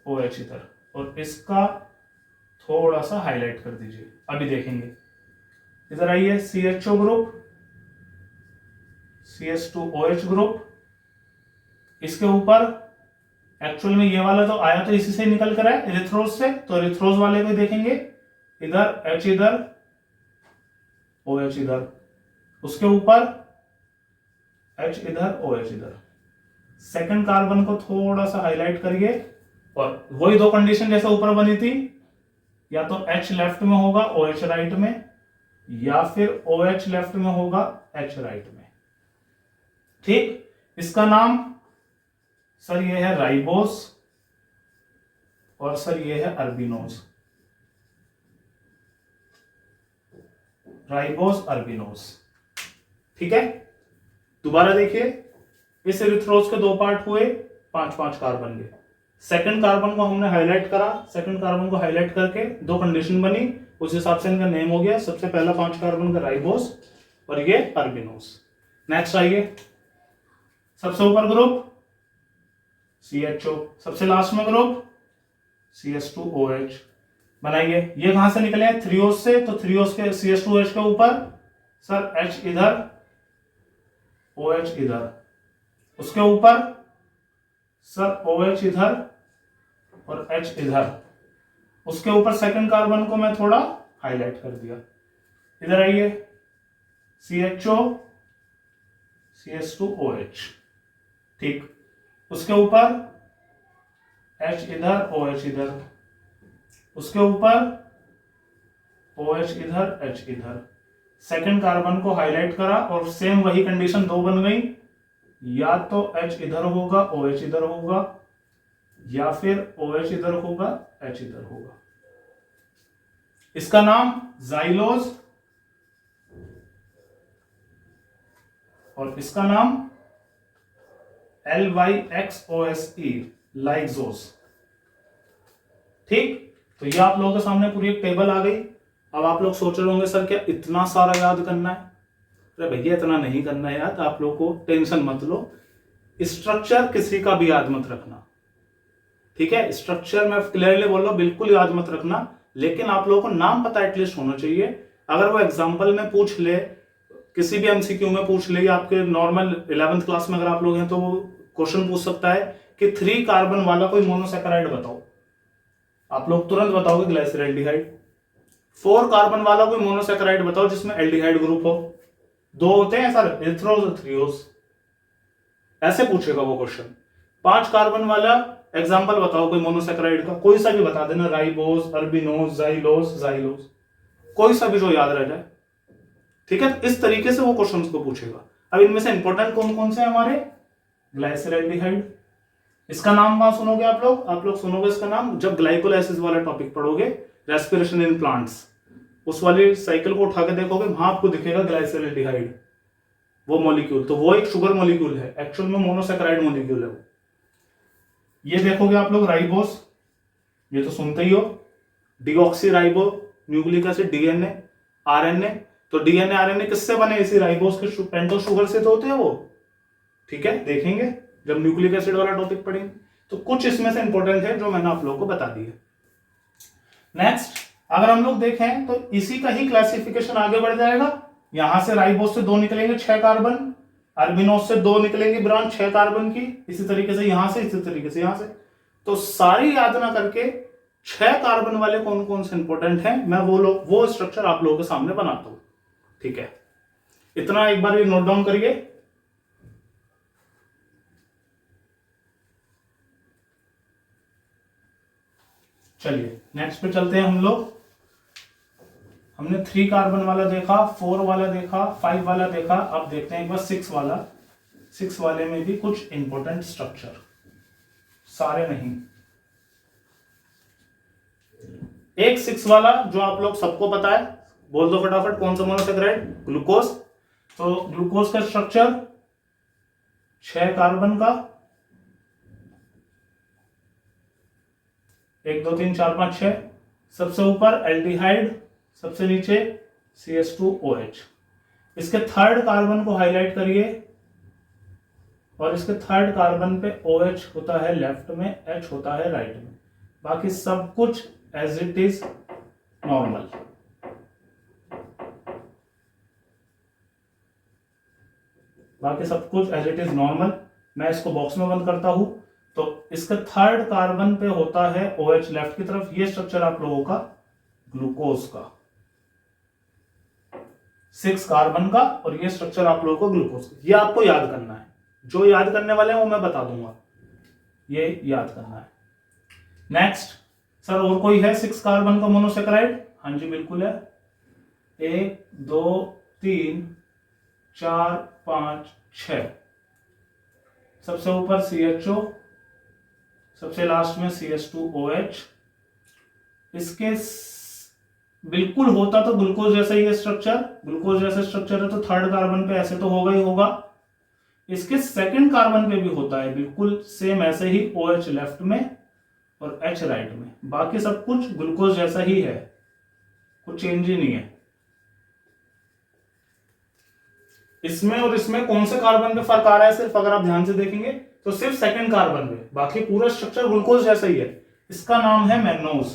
OH इधर, और इसका थोड़ा सा हाईलाइट कर दीजिए, अभी देखेंगे। इधर आइए, CHO ग्रुप, CH2OH ग्रुप, इसके ऊपर एक्चुअल में ये वाला तो आया तो इसी से निकल कर आया एरिथ्रोज से, तो एरिथ्रोज वाले को देखेंगे। इधर H इधर OH इधर, उसके ऊपर H इधर OH इधर। सेकंड कार्बन को थोड़ा सा हाईलाइट करिए, और वही दो कंडीशन जैसे ऊपर बनी थी, या तो H लेफ्ट में होगा OH राइट में, या फिर OH लेफ्ट में होगा H राइट में। ठीक, इसका नाम सर ये है राइबोस, और सर ये है अरबिनोज। राइबोस अरबिनोज, ठीक है। दोबारा देखिए, इस एरिथ्रोज के दो पार्ट हुए, 5-5 कार्बन के। सेकंड कार्बन को हमने हाईलाइट करा, सेकंड कार्बन को हाईलाइट करके दो कंडीशन बनी, उस हिसाब से इनका नेम हो गया। सबसे पहला 5 कार्बन का राइबोस, और ये अरबिनोज। नेक्स्ट आइए, सबसे ऊपर ग्रुप CHO, सबसे लास्ट में ग्रुप CH2OH। बनाइए, ये कहां से निकले हैं? थ्रियोज से, तो थ्रियोज के CH2OH के ऊपर सर H इधर OH इधर, उसके ऊपर सर OH इधर और H इधर, उसके ऊपर सेकंड कार्बन को मैं थोड़ा हाईलाइट कर दिया। इधर आइए, CHO CH2OH, ठीक, उसके ऊपर H इधर OH इधर, उसके ऊपर OH इधर H इधर। सेकंड कार्बन को हाईलाइट करा, और सेम वही कंडीशन दो बन गई, या तो H इधर होगा OH इधर होगा, या फिर OH इधर होगा H इधर होगा। इसका नाम जाइलोज, और इसका नाम LYXOSE, लाइक्सोस। ठीक, तो ये आप लोगों के सामने पूरी एक टेबल आ गई। अब आप लोग सोच रहे होंगे सर क्या इतना सारा याद करना है? अरे भैया इतना नहीं करना है याद, आप लोग को टेंशन मत लो। स्ट्रक्चर किसी का भी याद मत रखना, ठीक है। स्ट्रक्चर मैं क्लियरली बोल रहा हूं, बिल्कुल याद मत रखना, लेकिन आप लोगों को नाम पता एटलीस्ट होना चाहिए। अगर वो एग्जाम्पल में पूछ ले, किसी भी MCQ में पूछ ले, या आपके नॉर्मल 11th क्लास में अगर आप लोग हैं तो वो क्वेश्चन पूछ सकता है कि 3 कार्बन वाला कोई मोनोसैकेराइड बताओ, आप लोग तुरंत बताओगे ग्लाइसरल्डिहाइड। 4 कार्बन वाला कोई मोनोसैकेराइड बताओ जिसमें एल्डिहाइड ग्रुप हो। 2 होते हैं सर, एरिथ्रोज और थ्रियोज, ऐसे पूछेगा वो क्वेश्चन। 5 कार्बन वाला एग्जांपल बताओ कोई मोनोसैकेराइड का, कोई सा भी बता देना, राइबोस, अरबिनोज, जाइलोस, जाइलोस, कोई सा भी जो याद रह जाए, ठीक है। इस तरीके से वो क्वेश्चन को पूछेगा। अब इनमें से इंपॉर्टेंट कौन कौन से हैं हमारे? ग्लाइसरल्डिहाइड, इसका नाम कहां सुनोगे आप लोग सुनोगे इसका नाम जब ग्लाइकोलाइसिस वाला टॉपिक पढ़ोगे, रेस्पिरेशन इन प्लांट्स, उस वाली साइकिल को उठा के देखोगे, वहां आपको दिखेगा ग्लाइसरल्डिहाइड, वो मॉलिक्यूल। तो वो एक शुगर मॉलिक्यूल है, एक्चुअल में मोनोसैकेराइड मॉलिक्यूल है वो, ये देखोगे आप लोग राइबोस, ये तो सुनते ही हो, deoxy ribo nucleic acid, DNA, RNA. तो डीएनए आरएनए किससे बने? इसी राइबोस के पेंटोस शुगर से तो होते हैं वो, ठीक है, देखेंगे जब न्यूक्लिक एसिड वाला टॉपिक पढ़ेंगे। तो कुछ इसमें से इंपॉर्टेंट है जो मैंने आप लोगों को बता दिया। नेक्स्ट अगर हम लोग देखें तो इसी का ही क्लासिफिकेशन आगे बढ़ जाएगा। यहां से राइबोस से 2 निकलेंगे 6 कार्बन, अरबिनोस से 2 निकलेंगे ब्रांच 6 कार्बन की, इसी तरीके से यहां से, इसी तरीके से यहां से। तो सारी याद ना करके 6 कार्बन वाले कौन कौन से इंपॉर्टेंट हैं मैं वो स्ट्रक्चर आप लोगों के सामने बनाता हूं, ठीक है। इतना एक बार ये नोट डाउन करिए। चलिए नेक्स्ट पे चलते हैं हम लोग। हमने 3 कार्बन वाला देखा, 4 वाला देखा, 5 वाला देखा, अब देखते हैं एक बार 6 वाला। 6 वाले में भी कुछ इंपॉर्टेंट स्ट्रक्चर, सारे नहीं, एक 6 वाला जो आप लोग सबको पता है, बोल दो फटाफट, कौन सा मोनोसेकेराइड? ग्लूकोज। तो ग्लूकोज का स्ट्रक्चर 6 कार्बन का, 1 2 3 4 5 6, सबसे ऊपर एल्डिहाइड, सबसे नीचे CH2OH। इसके 3rd कार्बन को हाईलाइट करिए, और इसके 3rd कार्बन पे OH होता है लेफ्ट में, H होता है राइट में, बाकी सब कुछ एज इट इज नॉर्मल। बाकी सब कुछ एज इट इज नॉर्मल। मैं इसको बॉक्स में बंद करता हूं। तो इसके 3rd कार्बन पे होता है OH लेफ्ट की तरफ। ये स्ट्रक्चर आप लोगों का ग्लूकोज का, 6 कार्बन का, और ये स्ट्रक्चर आप लोगों को ग्लूकोज का। ये आपको याद करना है, जो याद करने वाले हैं वो मैं बता दूंगा, ये याद करना है। नेक्स्ट सर और कोई है 6 कार्बन का मोनोसेकेराइड? हाँ जी बिल्कुल है, 1 2 3 4 5 6, सबसे ऊपर CHO, सबसे लास्ट में CH2OH। इसके बिल्कुल होता तो ग्लूकोज जैसा ही है स्ट्रक्चर, ग्लूकोज जैसा स्ट्रक्चर है तो 3rd कार्बन पे ऐसे तो होगा ही होगा। इसके 2nd कार्बन पे भी होता है बिल्कुल सेम ऐसे ही, OH लेफ्ट में और H राइट में। बाकी सब कुछ ग्लूकोज जैसा ही है, कुछ चेंज ही नहीं है। इसमें और इसमें कौन से कार्बन पे फर्क आ रहा है सिर्फ अगर आप ध्यान से देखेंगे तो सिर्फ 2nd कार्बन पे, बाकी पूरा स्ट्रक्चर ग्लूकोज जैसा ही है। इसका नाम है मैनोज,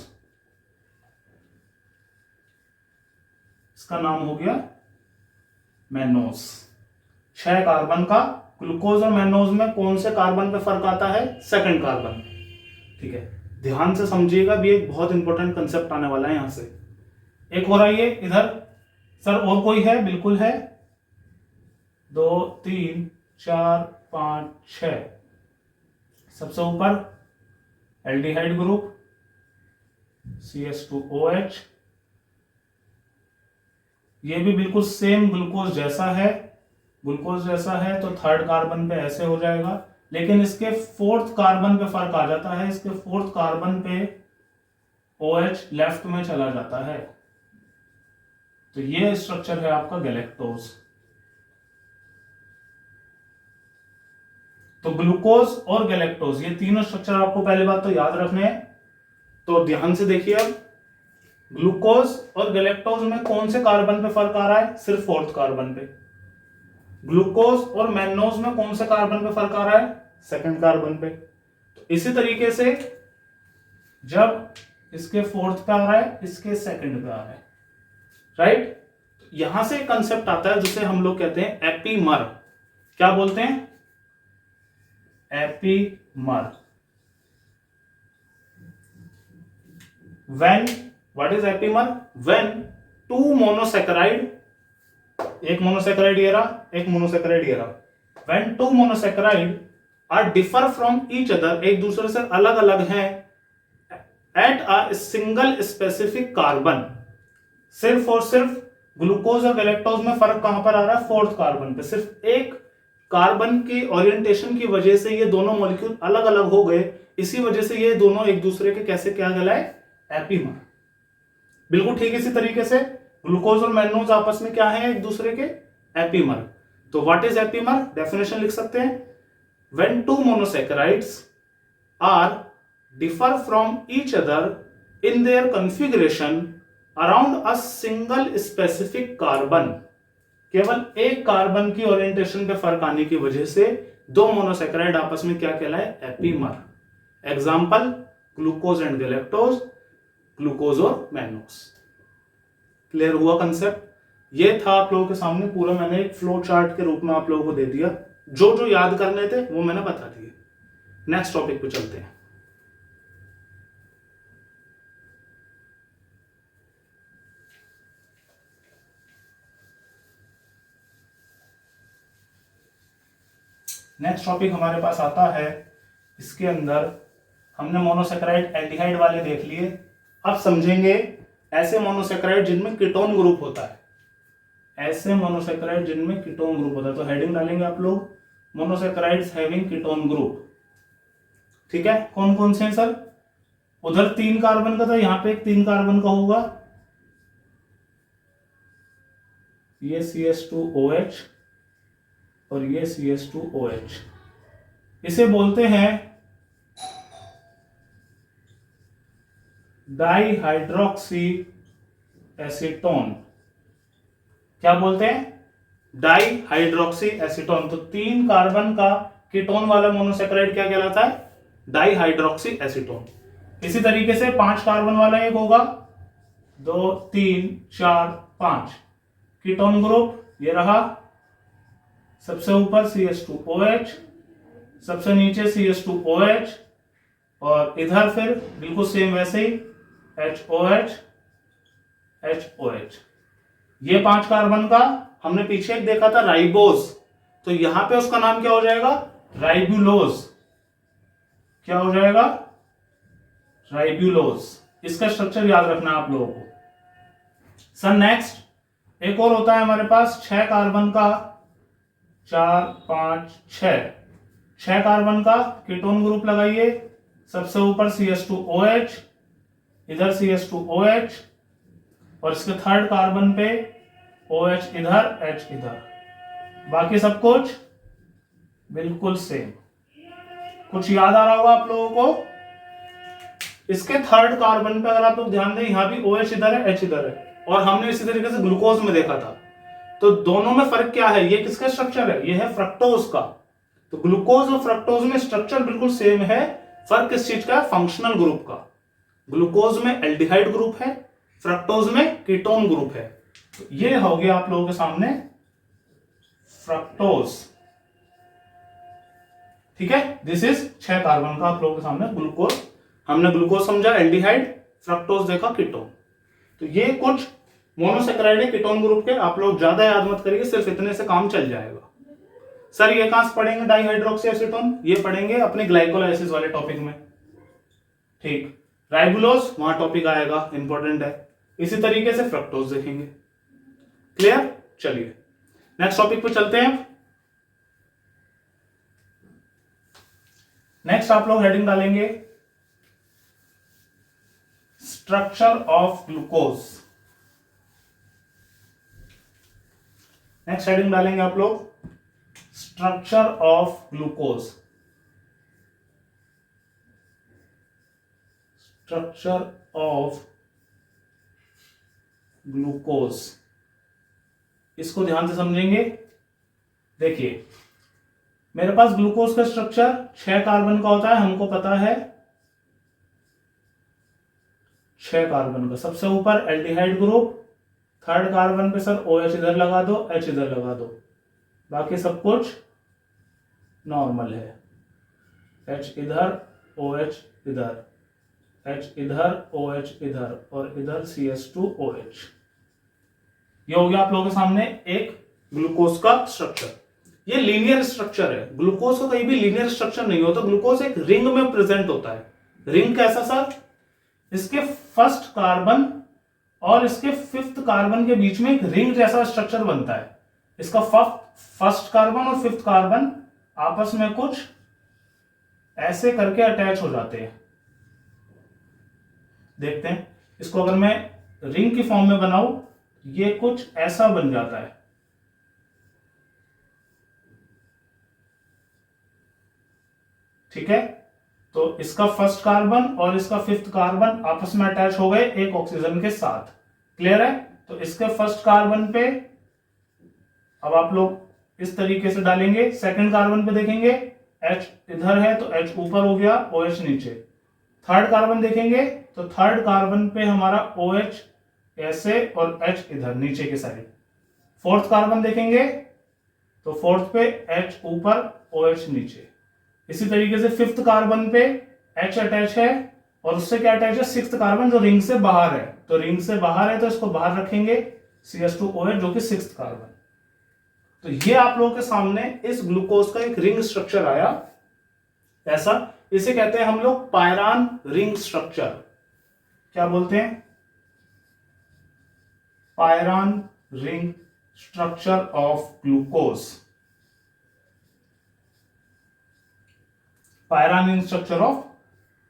इसका नाम हो गया मैनोज। 6 कार्बन का ग्लूकोज और मैनोज में कौन से कार्बन पे फर्क आता है? 2nd कार्बन, ठीक है। ध्यान से समझिएगा, भी एक बहुत इंपॉर्टेंट कंसेप्ट आने वाला है यहां से। एक और आइए इधर। सर और कोई है? बिल्कुल है, 2 3 4 5 6, सबसे ऊपर एल्डिहाइड ग्रुप CH2OH। ये भी बिल्कुल सेम ग्लूकोज जैसा है, ग्लूकोज जैसा है तो 3rd कार्बन पे ऐसे हो जाएगा, लेकिन इसके 4th कार्बन पे फर्क आ जाता है। इसके 4th कार्बन पे OH लेफ्ट में चला जाता है। तो ये स्ट्रक्चर है आपका गैलेक्टोज। तो ग्लूकोज और गैलेक्टोज, ये तीनों स्ट्रक्चर आपको पहली बात तो याद रखने हैं। तो ध्यान से देखिए, अब ग्लूकोज और गैलेक्टोज में कौन से कार्बन पे फर्क आ रहा है? सिर्फ 4th कार्बन पे। ग्लूकोज और मैनोज में कौन से कार्बन पे फर्क आ रहा है? 2nd कार्बन पे। तो इसी तरीके से जब इसके 4th पे आ रहा है, इसके 2nd पे आ रहा है, राइट। यहां से कंसेप्ट आता है जिसे हम लोग कहते हैं एपीमर। क्या बोलते हैं? Epimer. When, what is epimer? When 2 monosaccharide, एक मोनोसेकेराइड ये रहा, एक मोनोसेकेराइड ये रहा, when 2 monosaccharide are differ from each other, एक दूसरे से अलग अलग हैं, at a single specific carbon. सिर्फ और सिर्फ ग्लूकोज और गैलेक्टोज में फर्क कहां पर आ रहा है? 4th कार्बन पे। सिर्फ एक कार्बन के ओरिएंटेशन की वजह से ये दोनों मॉलिक्यूल अलग अलग हो गए, इसी वजह से ये दोनों एक दूसरे के कैसे क्या कहलाए? एपीमर। बिल्कुल ठीक इसी तरीके से ग्लूकोज और मैनोज आपस में क्या है? एक दूसरे के एपीमर। तो व्हाट इज एपीमर? डेफिनेशन लिख सकते हैं, when 2 monosaccharides are differ from each other in their configuration around a single specific carbon. केवल एक कार्बन की ओरिएंटेशन पे फर्क आने की वजह से दो मोनोसेकेराइड आपस में क्या कहलाए, epimer. Example glucose and galactose, glucose और मैनोज। क्लियर हुआ कंसेप्ट? ये था आप लोगों के सामने पूरा, मैंने एक फ्लो चार्ट के रूप में आप लोगों को दे दिया। जो जो याद करने थे वो मैंने बता दिए। नेक्स्ट टॉपिक पे चलते हैं। नेक्स्ट टॉपिक हमारे पास आता है, इसके अंदर हमने मोनोसेकेराइड एल्डिहाइड वाले देख लिए। अब समझेंगे ऐसे मोनोसेकेराइड जिनमें कीटोन ग्रुप होता है। ऐसे मोनोसेकेराइड जिनमें कीटोन ग्रुप होता है, तो हेडिंग डालेंगे आप लोग, मोनोसेकेराइड्स हैविंग कीटोन ग्रुप। ठीक है, कौन कौन से हैं सर? उधर 3 कार्बन का था, यहां पे एक 3 कार्बन का होगा, ये CH2OH और ये CH2OH। इसे बोलते हैं डाइहाइड्रोक्सी एसीटोन। क्या बोलते हैं? Dihydroxy acetone. तो 3 कार्बन का कीटोन वाला मोनोसेकेराइड क्या कहलाता है? Dihydroxy acetone. इसी तरीके से 5 कार्बन वाला एक होगा, 2 3 4 5 कीटोन ग्रुप, ये रहा। सबसे ऊपर CH2OH, सबसे नीचे CH2OH, और इधर फिर बिल्कुल सेम वैसे ही HOH HOH। ये 5 कार्बन का हमने पीछे एक देखा था राइबोस, तो यहां पे उसका नाम क्या हो जाएगा? राइबुलोज। क्या हो जाएगा? राइबुलोज। इसका स्ट्रक्चर याद रखना आप लोगों को। सर नेक्स्ट एक और होता है हमारे पास 6 कार्बन का, 4 5 6 कार्बन का कीटोन ग्रुप लगाइए। सबसे ऊपर CH2OH, इधर CH2OH, और इसके थर्ड कार्बन पे OH इधर H इधर, बाकी सब कुछ बिल्कुल सेम। कुछ याद आ रहा होगा आप लोगों को? इसके थर्ड कार्बन पे अगर आप लोग ध्यान दें, यहां भी OH इधर है H इधर है, और हमने इसी तरीके से ग्लूकोज में देखा था। तो दोनों में फर्क क्या है? ये किसका स्ट्रक्चर है? ये है फ्रक्टोज का। तो ग्लूकोज और फ्रक्टोज में स्ट्रक्चर बिल्कुल सेम है, फर्क किस चीज का है? फंक्शनल ग्रुप का। ग्लूकोज में एल्डिहाइड ग्रुप है, फ्रक्टोज में कीटोन ग्रुप है। तो ये हो गया आप लोगों के सामने फ्रक्टोज। ठीक है, दिस इज 6 कार्बन का आप लोगों के सामने ग्लूकोज। हमने ग्लूकोज समझा, एल्डिहाइड, फ्रक्टोज देखा, कीटोन। तो ये कुछ मोनोसेकेराइड है कीटोन ग्रुप के, आप लोग ज्यादा याद मत करिए, सिर्फ इतने से काम चल जाएगा। सर ये कहां से पढ़ेंगे डाइहाइड्रोक्सी एसीटोन? ये पढ़ेंगे अपने ग्लाइकोलाइसिस वाले टॉपिक में। ठीक, राइबुलोज वहां टॉपिक आएगा, इंपॉर्टेंट है। इसी तरीके से फ्रक्टोज देखेंगे। क्लियर? चलिए नेक्स्ट टॉपिक पे चलते हैं। नेक्स्ट आप लोग हेडिंग डालेंगे structure of glucose. Next heading डालेंगे आप लोग structure of glucose. Structure of glucose, इसको ध्यान से समझेंगे। देखिए मेरे पास ग्लूकोज का स्ट्रक्चर 6 कार्बन का होता है, हमको पता है 6 कार्बन का। सबसे ऊपर एल्डिहाइड ग्रुप, थर्ड कार्बन पे सर OH इधर लगा दो, H इधर लगा दो, बाकी सब कुछ नॉर्मल है। H इधर, OH इधर, H इधर, OH इधर, और इधर CH2OH। ये हो गया आप लोगों के सामने एक ग्लूकोज का स्ट्रक्चर। ये लीनियर स्ट्रक्चर है, ग्लूकोज का कहीं भी लीनियर स्ट्रक्चर नहीं होता। ग्लूकोज एक रिंग में प्रेजेंट होता है। रिंग कैसा सर? इसके फर्स्ट कार्बन और इसके 5th कार्बन के बीच में एक रिंग जैसा स्ट्रक्चर बनता है। इसका फर्स्ट कार्बन और 5th कार्बन आपस में कुछ ऐसे करके अटैच हो जाते हैं। देखते हैं इसको, अगर मैं रिंग की फॉर्म में बनाऊं, ये कुछ ऐसा बन जाता है। ठीक है, तो इसका फर्स्ट कार्बन और इसका फिफ्थ कार्बन आपस में अटैच हो गए एक ऑक्सीजन के साथ। क्लियर है? तो इसके फर्स्ट कार्बन पे अब आप लोग इस तरीके से डालेंगे, सेकंड कार्बन पे देखेंगे H इधर है तो H ऊपर हो गया, OH नीचे। थर्ड कार्बन देखेंगे तो थर्ड कार्बन पे हमारा OH ऐसे और H इधर नीचे के साइड। फोर्थ कार्बन देखेंगे तो फोर्थ पे H ऊपर OH नीचे। इसी तरीके से फिफ्थ कार्बन पे H अटैच है और उससे क्या अटैच है, सिक्स्थ कार्बन जो रिंग से बाहर है। तो रिंग से बाहर है तो इसको बाहर रखेंगे, CH2OH जो कि सिक्स्थ कार्बन। तो ये आप लोगों के सामने इस ग्लूकोज का एक रिंग स्ट्रक्चर आया ऐसा। इसे कहते हैं हम लोग पायरान रिंग स्ट्रक्चर। क्या बोलते हैं? Pyran ring structure of glucose. Pyran ring structure of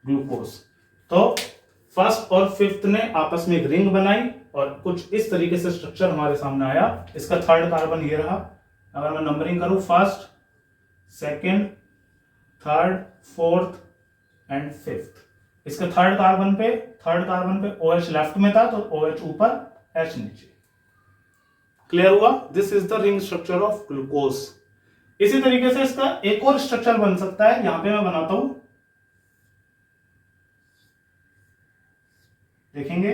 glucose. तो फर्स्ट और फिफ्थ ने आपस में एक रिंग बनाई और कुछ इस तरीके से स्ट्रक्चर हमारे सामने आया। इसका थर्ड कार्बन ये रहा। अगर मैं नंबरिंग करूं, first, second, third, fourth and fifth. इसके थर्ड कार्बन पे OH लेफ्ट में था तो OH ऊपर, H नीचे। क्लियर हुआ? This is the ring structure of glucose. इसी तरीके से इसका एक और स्ट्रक्चर बन सकता है, यहां पे मैं बनाता हूं, देखेंगे।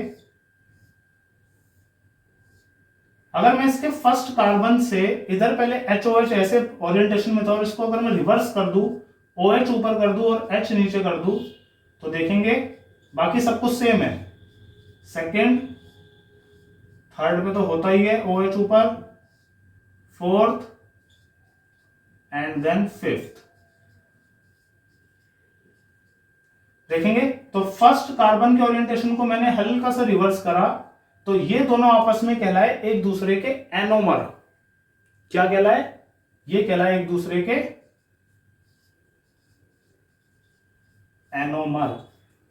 अगर मैं इसके फर्स्ट कार्बन से इधर पहले HOH ऐसे ओरिएंटेशन में था और इसको अगर मैं रिवर्स कर दूं, OH ऊपर कर दूं और H नीचे कर दूं, तो देखेंगे बाकी सब कुछ सेम है। सेकंड, थर्ड पे तो होता ही है OH ऊपर, फोर्थ एंड देन फिफ्थ। देखेंगे तो फर्स्ट कार्बन के ओरिएंटेशन को मैंने हल्का सा रिवर्स करा तो ये दोनों आपस में कहलाए एक दूसरे के एनोमर। क्या कहलाए? ये कहलाए एक दूसरे के एनोमर।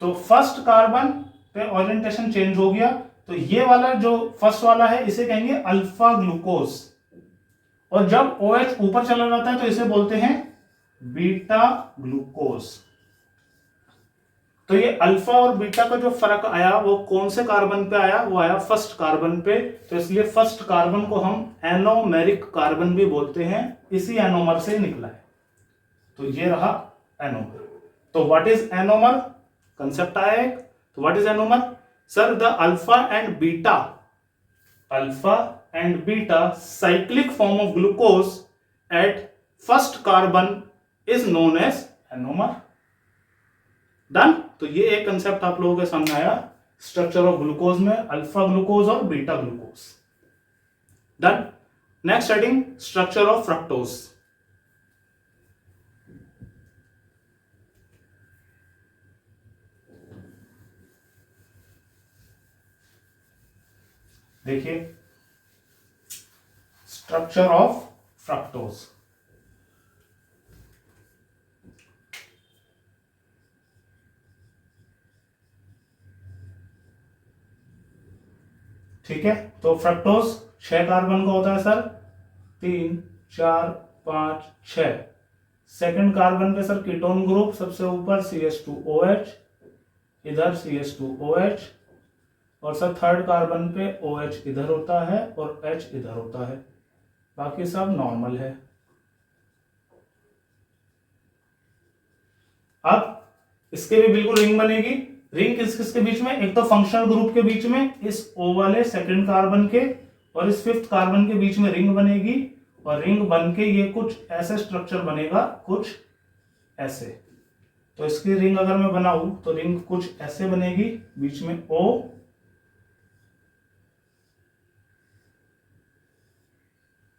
तो फर्स्ट कार्बन पे ओरिएंटेशन चेंज हो गया तो ये वाला जो फर्स्ट वाला है इसे कहेंगे अल्फा ग्लूकोज, और जब OH ऊपर चला जाता है तो इसे बोलते हैं बीटा ग्लूकोज। तो ये अल्फा और बीटा का जो फर्क आया वो कौन से कार्बन पे आया? वो आया फर्स्ट कार्बन पे। तो इसलिए फर्स्ट कार्बन को हम एनोमेरिक कार्बन भी बोलते हैं, इसी एनोमर से निकला है। तो ये रहा एनोमर। तो व्हाट इज एनोमर? कंसेप्ट आया एक। तो what is anomer? Sir, the alpha and beta cyclic form of glucose at first carbon is known as anomer. Done? तो ये एक कंसेप्ट आप लोगों के सामने आया स्ट्रक्चर ऑफ ग्लूकोज में, अल्फा ग्लूकोज और beta glucose. Done? Next heading, structure of fructose. देखिए, स्ट्रक्चर ऑफ फ्रक्टोज। ठीक है, तो फ्रक्टोज 6 कार्बन का होता है सर, 3, 4, 5, 6। सेकंड कार्बन पे सर कीटोन ग्रुप सबसे ऊपर CH2OH, इधर CH2OH, और सर थर्ड कार्बन पे OH इधर होता है और H इधर होता है, बाकी सब नॉर्मल है। अब इसके भी बिल्कुल रिंग बनेगी। रिंग किस किसके बीच में? एक तो फंक्शनल ग्रुप के बीच में, इस O वाले सेकंड कार्बन के और इस फिफ्थ कार्बन के बीच में रिंग बनेगी, और रिंग बन के ये कुछ ऐसे स्ट्रक्चर बनेगा, कुछ ऐसे। तो इसकी रिंग अगर मैं बनाऊं तो रिंग कुछ ऐसे बनेगी, बीच में O,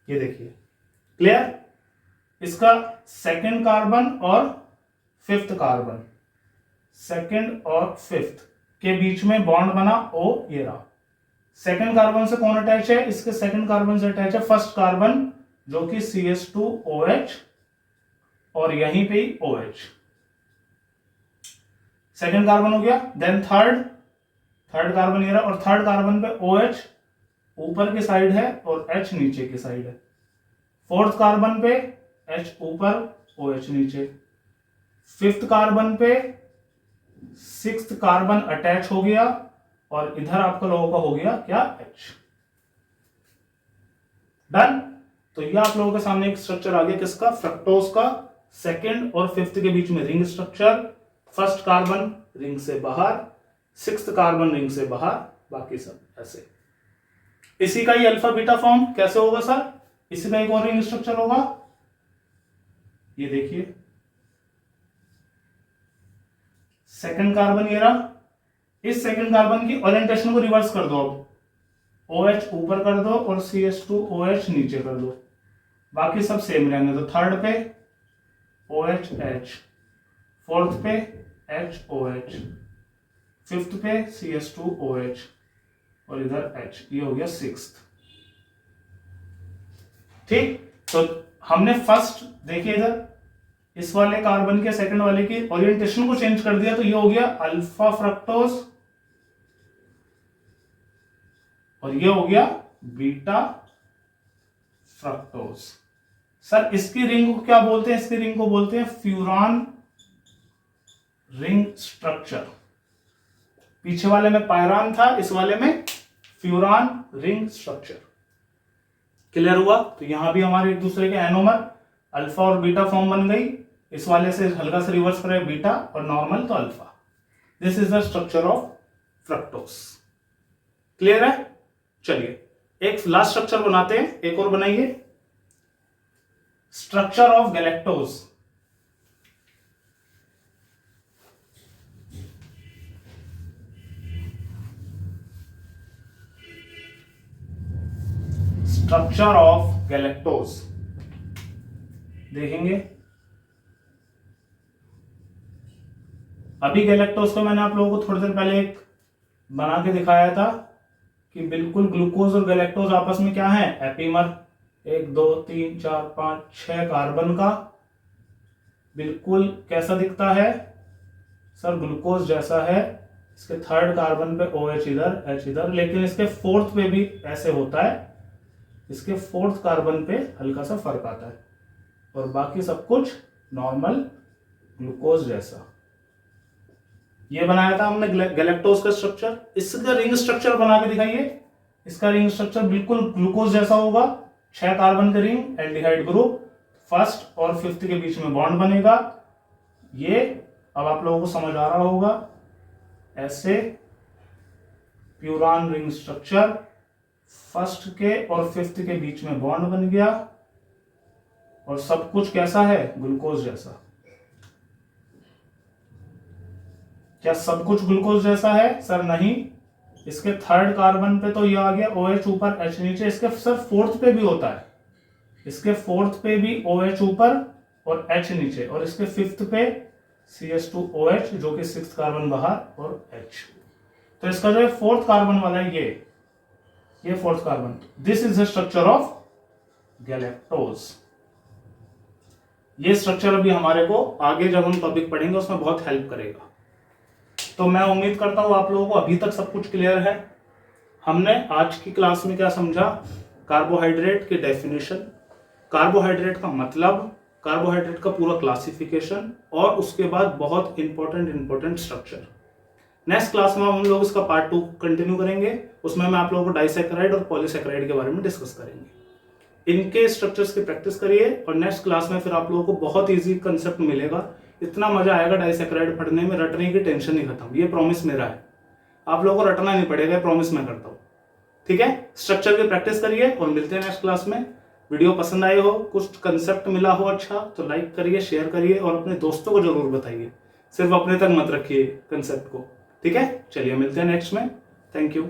ये देखिए। क्लियर? इसका सेकंड कार्बन और फिफ्थ कार्बन, सेकंड और फिफ्थ के बीच में बॉन्ड बना O, ये रहा। सेकंड कार्बन से कौन अटैच है? इसके सेकंड कार्बन से अटैच है फर्स्ट कार्बन जो कि CH2OH, और यहीं पे ही OH। सेकंड कार्बन हो गया। देन थर्ड कार्बन ये रहा, और थर्ड कार्बन पे OH ऊपर की साइड है और H नीचे की साइड है। फोर्थ कार्बन पे H ऊपर, OH नीचे। 5th कार्बन पे 6th कार्बन अटैच हो गया और इधर आपका लोगों का हो गया क्या, H। डन। तो ये आप लोगों के सामने एक स्ट्रक्चर आ गया किसका, फ्रक्टोज का। 2nd और 5th के बीच में ring structure, 1st carbon ring से बाहर, 6th कार्बन रिंग से बाहर, बाकी सब ऐसे। इसी का ही अल्फा बीटा फॉर्म कैसे होगा सर, इसी का एक और रिंग स्ट्रक्चर होगा, ये देखिए 2nd कार्बन ये रहा। इस 2nd कार्बन की ओरिएंटेशन को रिवर्स कर दो, अब OH ऊपर कर दो और CH2OH नीचे कर दो, बाकी सब सेम रहेंगे। तो 3rd पे OH, 4th पे HOH, 5th पे CH2OH और इधर H, ये हो गया 6th। ठीक, तो हमने फर्स्ट देखिए इधर इस वाले कार्बन के 2nd वाले की ओरिएंटेशन को चेंज कर दिया, तो ये हो गया अल्फा फ्रक्टोज और ये हो गया बीटा फ्रक्टोज। सर इसकी रिंग को क्या बोलते हैं, इसकी रिंग को बोलते हैं फ्यूरान रिंग स्ट्रक्चर। पीछे वाले में पायरान था, इस वाले में फ्यूरान रिंग स्ट्रक्चर। क्लियर हुआ। तो यहां भी हमारे एक दूसरे के एनोमर अल्फा और बीटा फॉर्म बन गई, इस वाले से हल्का से रिवर्स करें बीटा और नॉर्मल तो alpha. This is the structure of fructose. Clear है। चलिए एक लास्ट स्ट्रक्चर बनाते हैं, एक और बनाइए, structure of galactose. Structure of galactose देखेंगे। अभी गैलेक्टोज को मैंने आप लोगों को थोड़ी देर पहले एक बना के दिखाया था कि बिल्कुल ग्लूकोज और गैलेक्टोज आपस में क्या है, एपीमर, 1 2 3 4 5 6 कार्बन का। बिल्कुल कैसा दिखता है सर, ग्लूकोज जैसा है। इसके 3rd कार्बन पे OH इधर, H इधर, लेकिन इसके 4th पे भी ऐसे होता है, इसके 4th कार्बन पे हल्का सा फर्क आता है और बाकी सब कुछ नॉर्मल ग्लूकोज जैसा। ये बनाया था हमने गैलेक्टोज का स्ट्रक्चर। इसका रिंग स्ट्रक्चर बना के दिखाइए। इसका रिंग स्ट्रक्चर बिल्कुल ग्लूकोज जैसा होगा, 6 कार्बन का रिंग, एल्डिहाइड ग्रुप, 1st और 5th के बीच में बॉन्ड बनेगा। ये अब आप लोगों को समझ आ रहा होगा, ऐसे प्यूरान रिंग स्ट्रक्चर, 1st के और 5th के बीच में बॉन्ड बन गया और सब कुछ कैसा है, ग्लूकोज जैसा। क्या सब कुछ ग्लूकोज जैसा है सर, नहीं। इसके 3rd कार्बन पे तो ये आ गया OH ऊपर H नीचे, इसके सर 4th पे भी होता है, इसके 4th पे भी OH ऊपर और H नीचे, और इसके 5th पे CH2OH जो कि 6th कार्बन बाहर और H। तो इसका जो है 4th कार्बन वाला है, ये 4th carbon. This is the structure of galactose. ये स्ट्रक्चर अभी हमारे को आगे जब हम टॉपिक पढ़ेंगे उसमें बहुत हेल्प करेगा। तो मैं उम्मीद करता हूं आप लोगों को अभी तक सब कुछ क्लियर है। हमने आज की क्लास में क्या समझा, कार्बोहाइड्रेट की डेफिनेशन, कार्बोहाइड्रेट का मतलब, कार्बोहाइड्रेट का पूरा क्लासिफिकेशन और उसके बाद बहुत इंपॉर्टेंट स्ट्रक्चर। नेक्स्ट क्लास में हम लोग इसका पार्ट 2 कंटिन्यू करेंगे, उसमें मैं आप लोगों को डाइसैकेराइड और पॉलीसैकेराइड के बारे में डिस्कस करेंगे। इनके स्ट्रक्चर्स की प्रैक्टिस करिए और नेक्स्ट क्लास में फिर आप लोगों को बहुत ईजी कंसेप्ट मिलेगा। इतना मजा आएगा डाइसैकेराइड पढ़ने में, रटने की टेंशन नहीं खत्म। ये प्रॉमिस मेरा है, आप लोगों को रटना नहीं पड़ेगा, प्रॉमिस मैं करता हूं। ठीक है, स्ट्रक्चर की प्रैक्टिस करिए और मिलते हैं नेक्स्ट क्लास में। वीडियो पसंद आए हो, कुछ कंसेप्ट मिला हो अच्छा, तो लाइक करिए, शेयर करिए और अपने दोस्तों को जरूर बताइए। सिर्फ अपने तक मत रखिए कंसेप्ट को। ठीक है, चलिए मिलते हैं नेक्स्ट में। Thank you.